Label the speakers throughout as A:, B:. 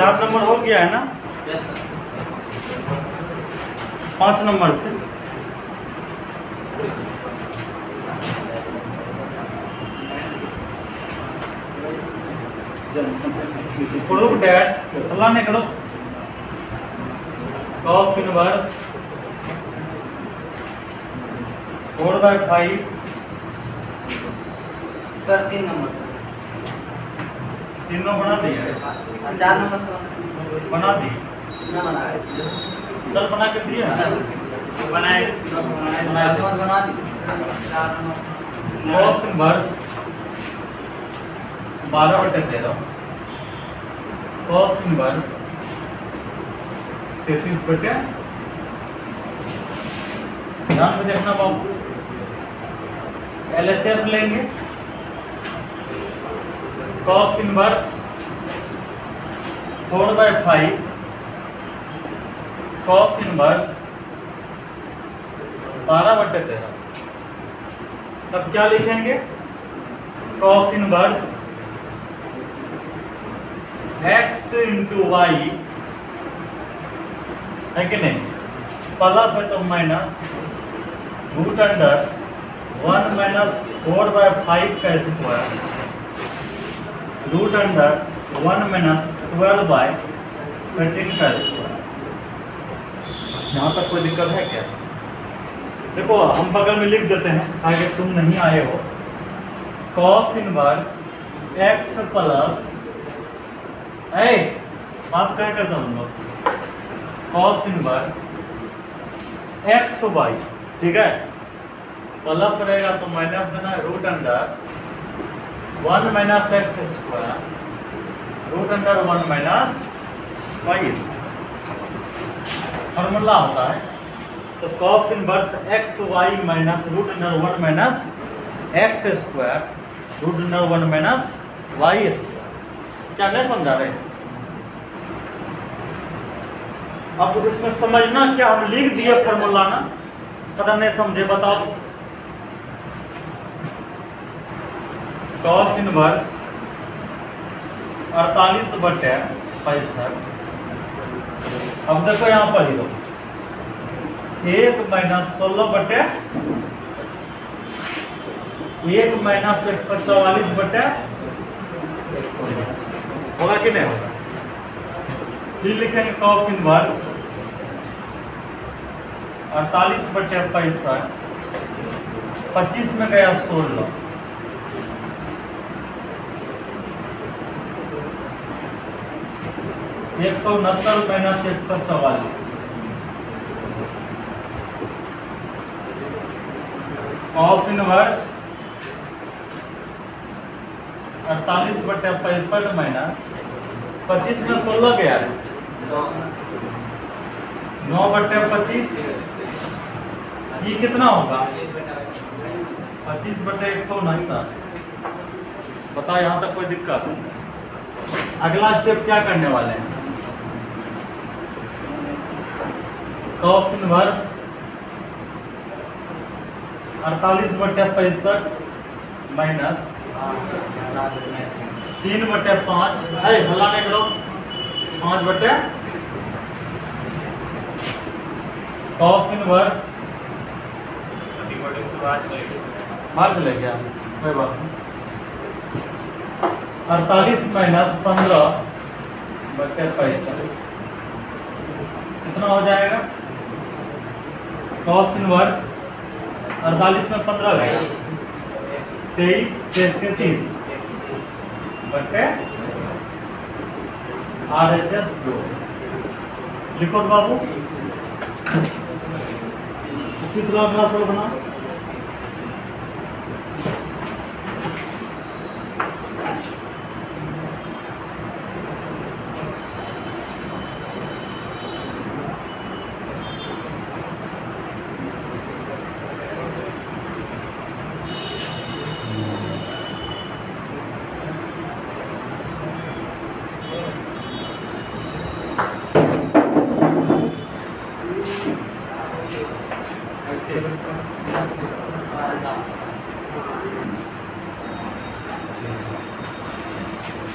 A: 4 number हो गया है ना? 5 नंबर से प्रूव डैट अल्लाह ने करो कॉस इनवर्स 4/5
B: सर 3 नंबर
A: तीनों बना दिया है,
B: 4 नंबर तो
A: बना दी,
B: ना बनाया
A: कल बना के दिए
B: बनाए बना दी
A: कॉस इनवर्स 12/13 कॉस इनवर्स 33/, ध्यान में देखना बाबू, LHF लेंगे कॉस इनवर्स 4/5 कॉस इनवर्स 12/13। तब क्या लिखेंगे? Cos inverse x into y है कि नहीं, प्लस है तो माइनस रूट अंडर 1 माइनस 4/5 का स्क्वायर रूट अंडर 1 माइनस 12/13 का स्क्वायर। यहाँ तक कोई दिक्कत है क्या? देखो हम बगल में लिख देते हैं आगे तुम नहीं आए हो, कॉस इनवर्स x प्लस बात क्या करता हूँ, कॉस इनवर्स एक्स वाई, ठीक है, प्लस रहेगा तो माइनस देना है root under 1 minus x square root under 1 minus y formula होता है। तो cos inverse x y minus root under 1 minus x square root under 1 minus y square. क्या नहीं समझा रहे? अब इसमें समझना क्या, हम लिख दिए फॉर्मूला ना, पता नहीं समझे बताओ। Cos inverse 48/65। अब देखो यहाँ पर ही दो 1 माइनस 16/1 माइनस 144/1 होगा कि नहीं होगा? फिर लिखेंगे कॉस इनवर्स 48/65, 25 में गया 16, एक 169 माइनस 144 कॉस इनवर्स 48/65 माइनस 25 में 16 गया है 9/25, ये कितना होगा? 25/169। बताओ यहाँ तक कोई दिक्कत? अगला स्टेप क्या करने वाले हैं? कॉस इनवर्स 48/65 माइनस 3/5, हल्ला नहीं करो, 5/, कॉस इनवर्स मार्च ले गया, कोई बात नहीं, 48 माइनस 15/65 कितना हो जाएगा? कॉस इनवर्स 48 में 15 गया 23/33 RHS 2 लिखो बाबू, तीसरा अगला सवाल बना।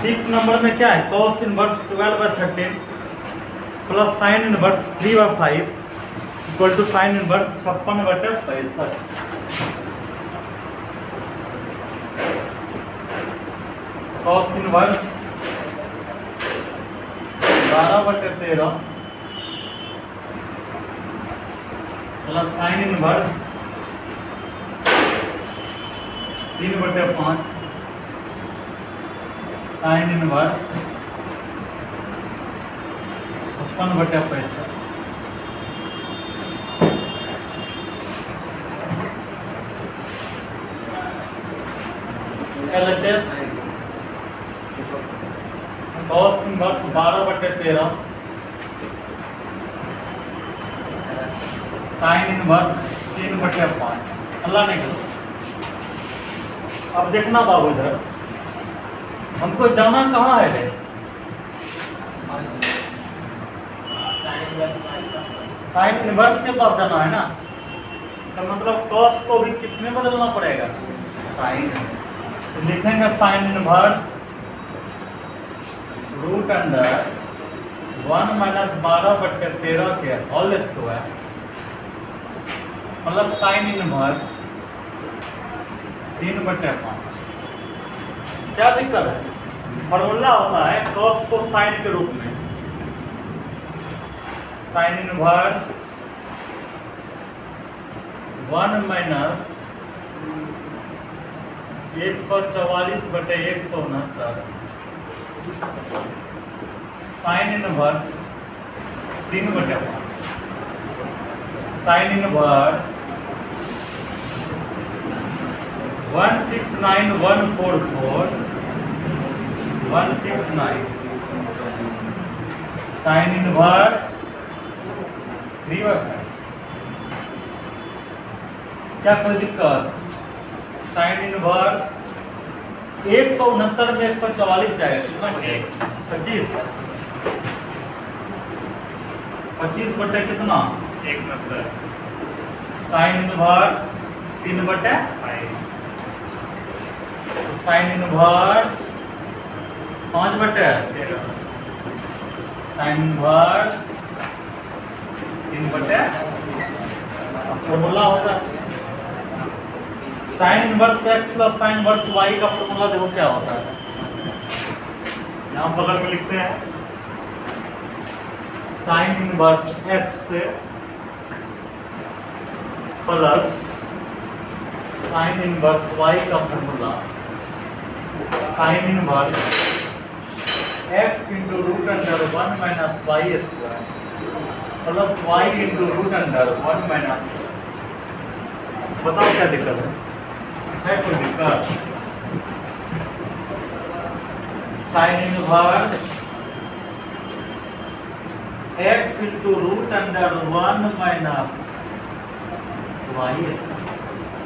A: 6 नंबर में क्या है, cos inverse 12/13 plus sine inverse 3/5 equal to sine inverse 56/65। cos inverse 12/13 plus sine inverse 3/5 sine inverse 56/65। LHS cos inverse 12/13 sine inverse 3/5। अल्लाह ने कहा। अब देखना बाबू, इधर हमको जाना कहाँ है रे? साइन इनवर्स के पास जाना है ना, तो मतलब cos को भी किसमें बदलना पड़ेगा? साइन। तो लिखेंगे साइन इनवर्स रूट अंडर 1 - 12/13 के whole square plus sine inverse 3/5। क्या दिक्कत है? फॉर्मूला होता है cos को साइन के रूप में, sine inverse 1 - 144/169 sign inverse 3/5 sine inverse 169,144 169 sign inverse 3/5। क्या कोई दिक्कत? साइन इनवर्स 169 में 144 जाएगा, 25 बटे कितना?
C: 190
A: sine inverse 3/5 sine inverse 5/13 sine inverse 3/5। Formula होता है sine inverse x plus sine inverse y का फॉर्मूला देखो क्या होता है, यहाँ बगल में लिखते हैं। साइन इनवर्स x से प्लस साइन इनवर्स y का formula sine inverse x into root under 1 minus y square plus y into root under 1 minus. बताओ क्या दिक्कत है कोई दिक्कत? Sine inverse x into root under 1 minus y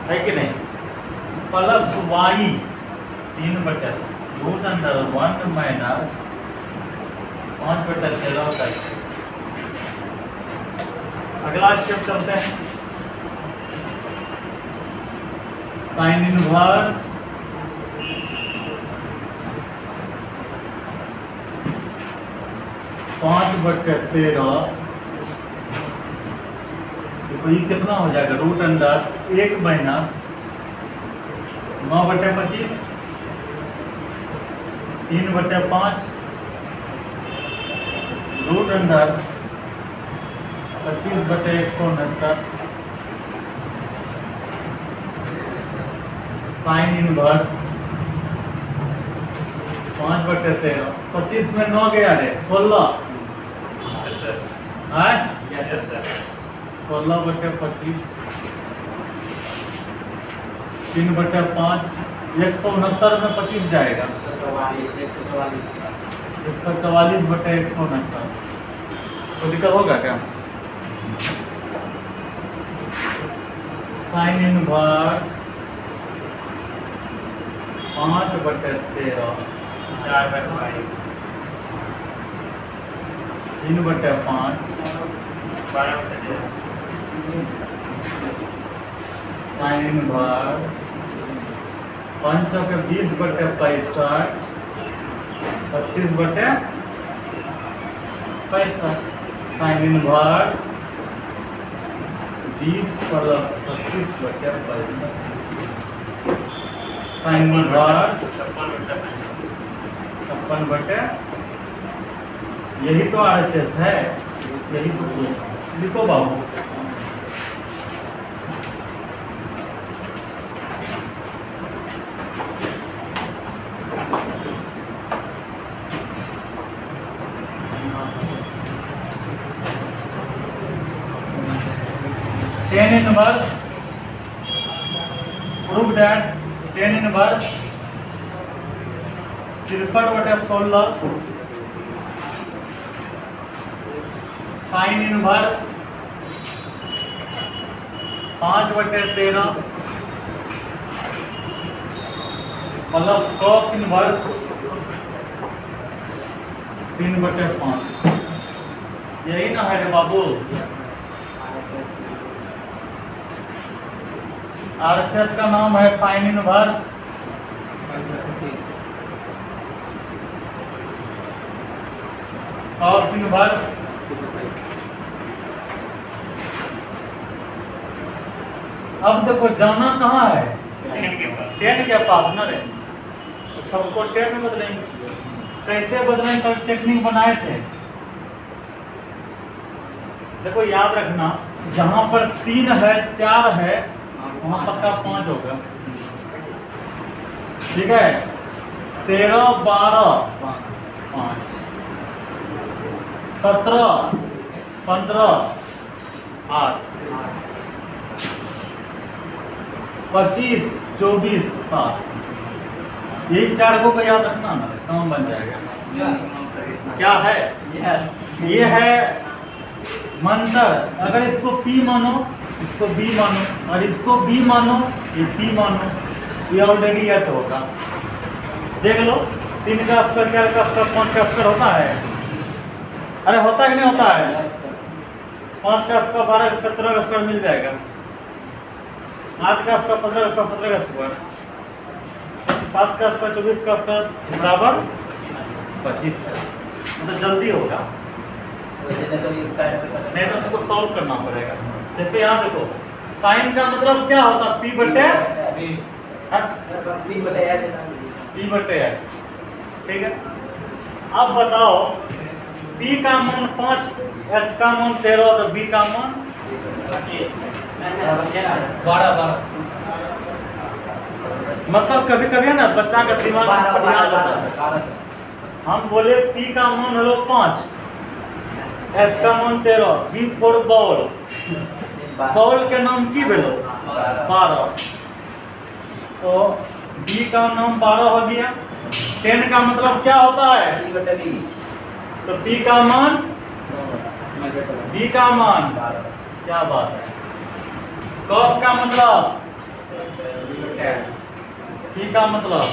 A: है कि नहीं, plus y 3/, root under 1 minus 5/13 तक। अगला स्टेप चलते हैं। साइन इनवर्स पाँच बटे 13 तो ये कितना हो जाएगा? Root under 1 minus 9/25 3/5 root under 25/169 sine inverse 5/13 25 में 9 गया रे 16 है 16/25 3/5 169 में 25 जाएगा 144/169। तो दिक्कत होगा क्या? साइन इनवर्स 5/13
C: 4/5
A: 3/5
C: 12/13
A: साइन इनवर्स 5 के 20/65 35/65 sine inverse 20 plus 25/65 sine inverse 56/, यही तो RHS है, यही तो लिखो बाबू। tan inverse, prove that tan inverse 63/16 sin inverse 5/13 plus cos inverse 3/5, यही ना है रे बाबू। RHS का नाम है साइन इनवर्स cos इनवर्स अब देखो जाना कहाँ है, टेन के पास ना रे, तो सबको टेन में बदलेंगे। कैसे बदलेंगे, तो टेक्निक बनाए थे। देखो याद रखना, जहां पर 3 है 4 है वहां पक्का 5 होगा, ठीक है। 13 12 5, 17 15 8, 25 24 7, यही 4 को याद रखना ना, काम बन जाएगा। क्या है ये है मंत्र। अगर इसको P मानो, इसको B मानो, और इसको B मानो, ये P मानो, ये ऑलरेडी H होगा। देख लो, 3 का स्क्वायर 4 का स्क्वायर 5 का स्क्वायर होता है, अरे होता है कि नहीं होता है। 5 का स्क्वायर 12 का 17 का स्क्वायर मिल जाएगा, 8 का स्क्वायर 15 का स्क्वायर 17 का स्क्वायर, 7 का स्क्वायर 24 का स्क्वायर बराबर 25 का, मतलब जल्दी होगा। नहीं तो तुमको सॉल्व करना पड़ेगा। जैसे यहाँ देखो, साइन का मतलब क्या होता है, P/H, ठीक है। अब बताओ, P का मान 5, H का मान 13, तो B का मान
B: 12।
A: मतलब कभी कभी ना बच्चा का दिमाग में ध्यान जाता है। हम बोले P का मान हलो 5, H का मान 13, B फॉर बॉल, बॉल के नाम की भेलो 12, तो B का नाम 12 हो गया। 10 का मतलब क्या होता है, तो P का मान B का मान, क्या बात है। cos का मतलब P का मतलब,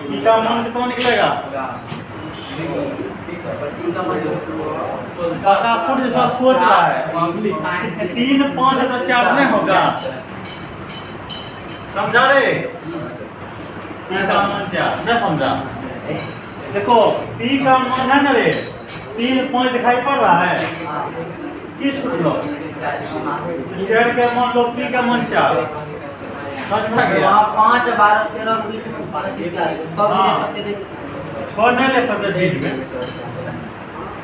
A: P का मान कितना निकलेगा, काका फुट जैसा सोच रहा है। 3 5 है तो 4 नहीं होगा, समझा रे। P का मान 4 नहीं समझा। देखो P का मान है ना रे, 3 5 दिखाई पड़ रहा है, की छूट लो 4 के मान लो, P का मान 4, समझ में गया।
B: 5 12 13 के बीच में 5
A: छोड़ नहीं ले सकते बीच में।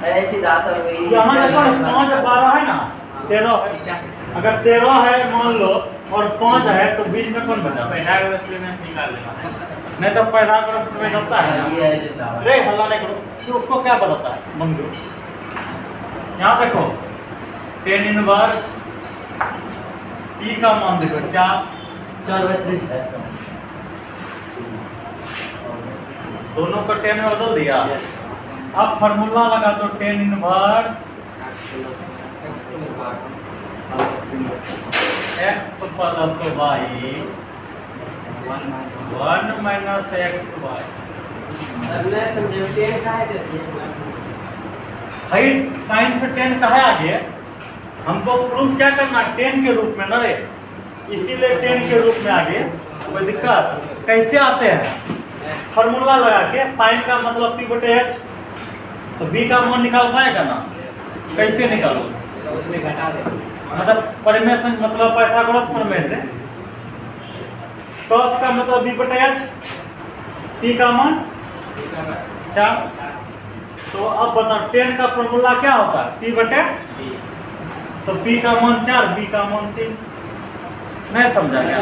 B: ऐसी दाता हुई
A: यहाँ देखो 5 12 है ना, 13 है। अगर 13 है मान लो और 5 है, तो बीच में कौन बचा, नहीं तो पाइथागोरस में जाता है। रे हल्ला नहीं करो, तो उसको क्या बताता है मंगू। यहाँ देखो tan इनवर्स P का मान देखो 4, दोनों को 10 में बदल दिया। अब फार्मूला लगा दो, tan inverse x plus y 1 minus xy। Height sine से 10 कहा आ गया, हमको प्रूफ क्या करना, 10 के रूप में ना रे, इसीलिए 10 के रूप में आ गए। कोई दिक्कत कैसे आते हैं, फार्मूला लगा के साइन का मतलब P बटे H, तो B का मान निकाल पाएगा ना? कैसे निकालो?
B: तो उसमें घटा दे।
A: मतलब प्रमेय से मतलब पाइथागोरस प्रमेय से cos का मतलब B बटे H, P का मान 4। तो अब बताओ tan का फॉर्मूला क्या होता है? P बटे, तो P का मान 4, B का मान 3। नहीं समझा क्या?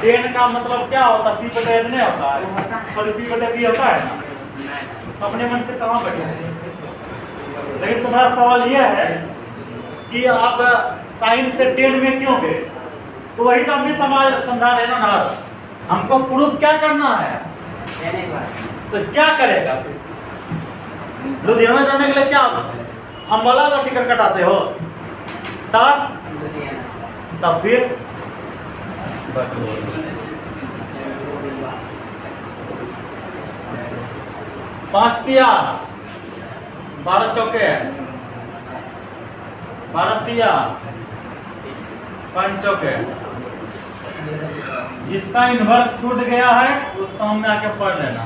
A: tan का मतलब क्या होता है? P बटे H नहीं होता है, और P बटे B होता है ना? अपने मन से कहाँ बैठे? लेकिन तुम्हारा सवाल यह है कि आप साइन से tan में क्यों गए? तो वही तो हम भी समझा रहे हैं ना। हमको प्रूफ क्या करना है, तो क्या करेगा फिर? लुधियाना जाने के लिए क्या होता है? अम्बाला का टिकट कटाते हो, तब फिर 5 तिया 12 चौके 12 तिया 5 चौके। जिसका इन्वर्स छूट गया है उस सम में आके पढ़ लेना।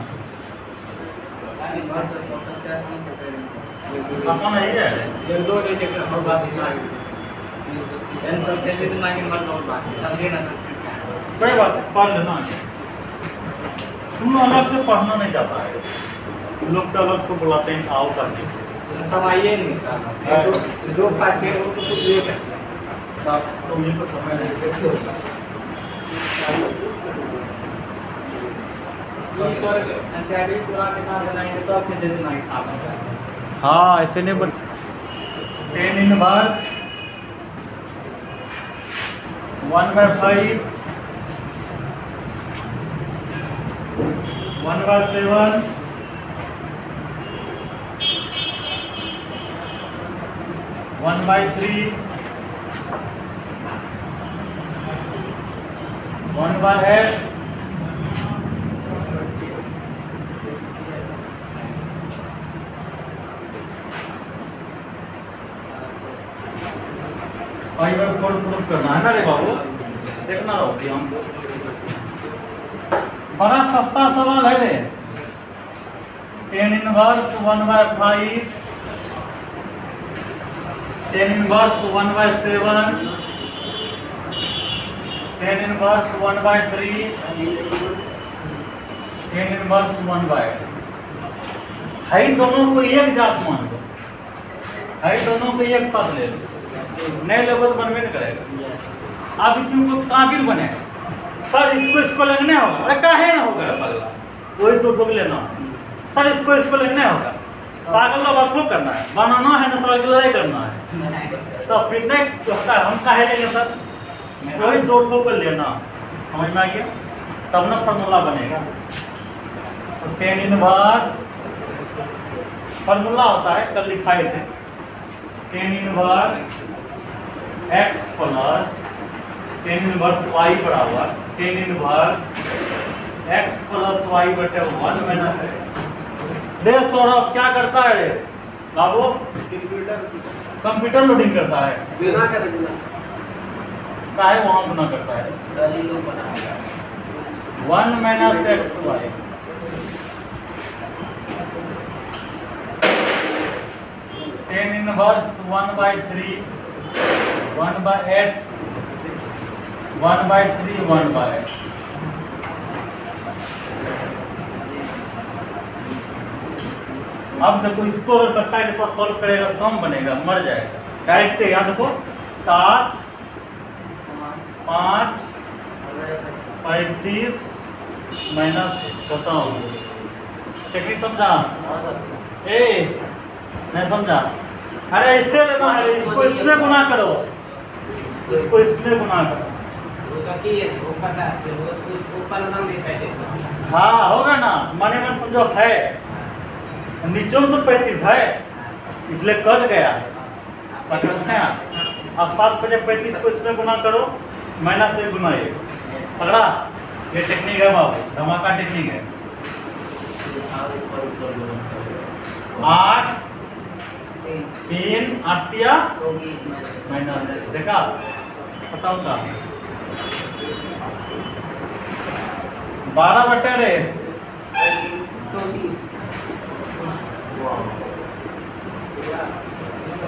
A: पता नहीं है कोई बात नहीं, पढ़ लेना आगे। तुम अलग से पढ़ना नहीं जाता है, लोग तो अलग को बुलाते हैं आओ करने के। तो मुझे तो समय नहीं। हाँ ऐसे नहीं बन। tan इनवर्स 1/5 1/7 1/3 1/8 5/4 प्रूफ करना है ना रे बाबू, देखना होगी हमको। बड़ा सस्ता सवाल है रे। tan inverse 1/5 tan inverse 1/7 tan inverse 1/3 tan inverse 1/8। है दोनों को एक जात मान लो, है दोनों को एक साथ ले लो, नए लेवल बनवे नहीं करेगा। आप इसमें कुछ काबिल बने सर, इसको लगने होगा। अरे काहे ना होगा पगला, वही तो ठोक लेना सर, इसको लगने होगा। पागल का बात करना है, बनाना है ना सवाल की लड़ाई करना है, तो फिर नहीं होता है। हम काहे लेंगे सर, वही दो ठोक लेना, समझ में आ गया? तब ना फॉर्मूला बनेगा। तो tan इनवर्स फॉर्मूला होता है, कल लिखाए थे, tan inverse x plus tan inverse y बराबर tan inverse x plus y बटे 1 माइनस x। रे सौरभ क्या करता है रे बाबू? कंप्यूटर लोडिंग करता है। काहे वहाँ गुना करता है? 1 minus x y. tan inverse 1/3 1/8 1/3 1/8। अब देखो इसको बता के साथ सॉल्व करेगा तो कम बनेगा, मर जाएगा डायरेक्ट। यहाँ देखो 7 5 35 माइनस बताओ, टेक्निक समझा? ए नहीं समझा? अरे इससे लेना है, इसको इसमें गुना करो, इसको इसमें गुना करो। हाँ होगा ना, माने मन समझो है, नीचे में तो 35 है इसलिए कट गया है। अब 7 बजे 35 को इसमें गुना करो, माइनस 1 गुना 1 पकड़ा। ये टेक्निक है बाबू, धमाका टेक्निक है। 8 3 8 माइनस देखा, बताऊँ का 12 बटे रे
B: 34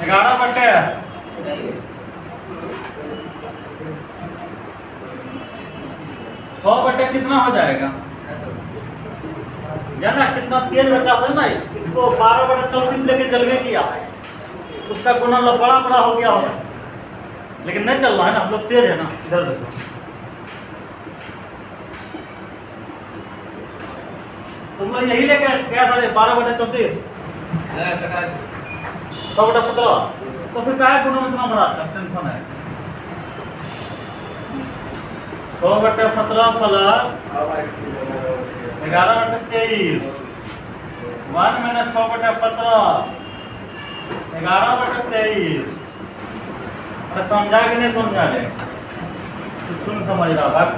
A: 11 बटे 6 बटे कितना हो जाएगा? जाना कितना तेल बचा है ना, इसको 12 बटे 34 लेके जलवे किया, उसका गुना बड़ा बड़ा हो गया होगा, लेकिन नहीं चल रहा है ना, हम लोग तेज है ना। इधर देखो, तुम लोग यही लेके क्या था 12 बटे 34 6 बटे 17, तो फिर क्या गुना इतना बड़ा टेंशन है? 6 बटे 17 प्लस 11 बटे 23 1 मैंने 6 बटे 17 11 बटे 23। अरे समझा कि नहीं समझा रे? कुछ नहीं समझ रहा भाग।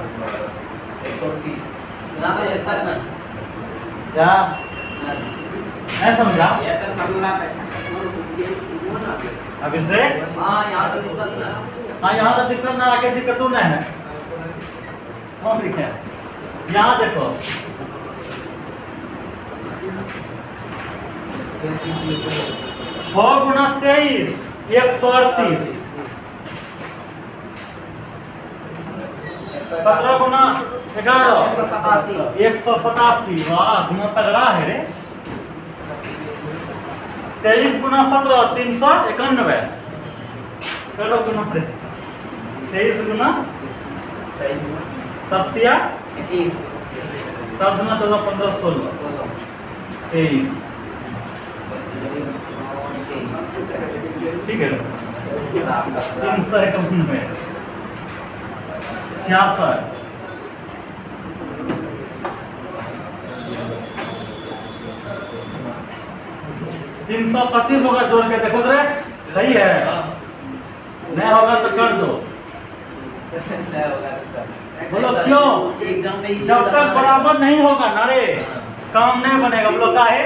A: क्या नहीं समझा? अभी से
B: हाँ यहाँ तो दिक्कत ना,
A: हाँ यहाँ तो दिक्कत ना, आगे दिक्कतों नहीं है। समझ लिखे यहाँ देखो, 6 गुना 23 138, 17 गुना 11 187। वाह गुना तगड़ा है रे। 23 गुना 17 391। चलो गुना 23 गुना 7 7 गुना 14 15 16 23। ठीक है 391 66 325 होगा, जोड़ के देखो रे, सही है। नहीं होगा तो कर दो। बोलो क्यों? जब तक बराबर नहीं होगा ना रे, काम नहीं बनेगा। हम लोग का है,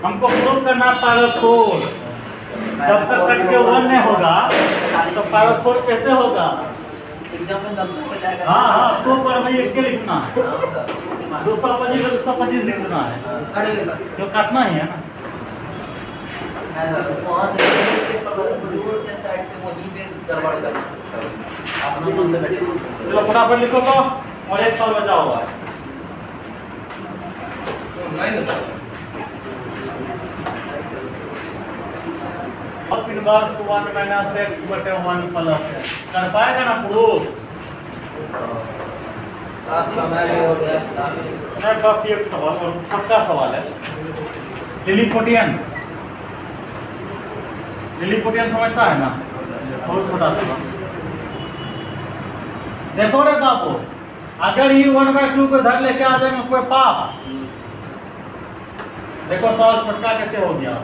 A: हमको प्रूव करना पावर 4। जब तक कट के 1 नहीं होगा तो पावर 4 कैसे होगा? हाँ हाँ, तो पर मैं एक के लिखना है, 225 225 लिखना है, जो काटना ही है ना। चलो फटाफट लिखो तो, और 1 साल बचा हुआ है। और फिर बार 1 माइनस x बटे 1 प्लस है, कर पाएगा ना प्रूफ? काफी एक सवाल और पक्का सवाल है। लिलीपुटियन समझता है ना, बहुत छोटा सा। देखो रे बाबू, अगर ये 1/2 को इधर लेके आ जाएंगे कोई पाप। देखो सवाल छोटा कैसे हो गया।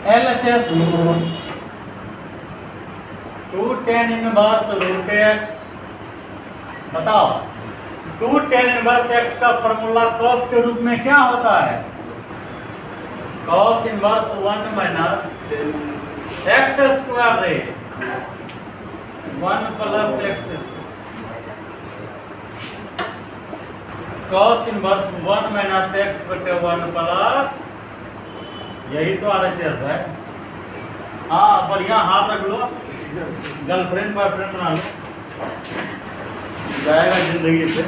A: LHS 2 tan inverse root x। बताओ 2 tan इनवर्स x का फॉर्मूला cos के रूप में क्या होता है? cos inverse 1 minus x square रे 1 plus x square. cos inverse 1 minus x बटे 1 प्लस, यही तो RHS है। हाँ बढ़िया, हाथ रख लो, गर्लफ्रेंड बॉयफ्रेंड बना लो, जाएगा जिंदगी से।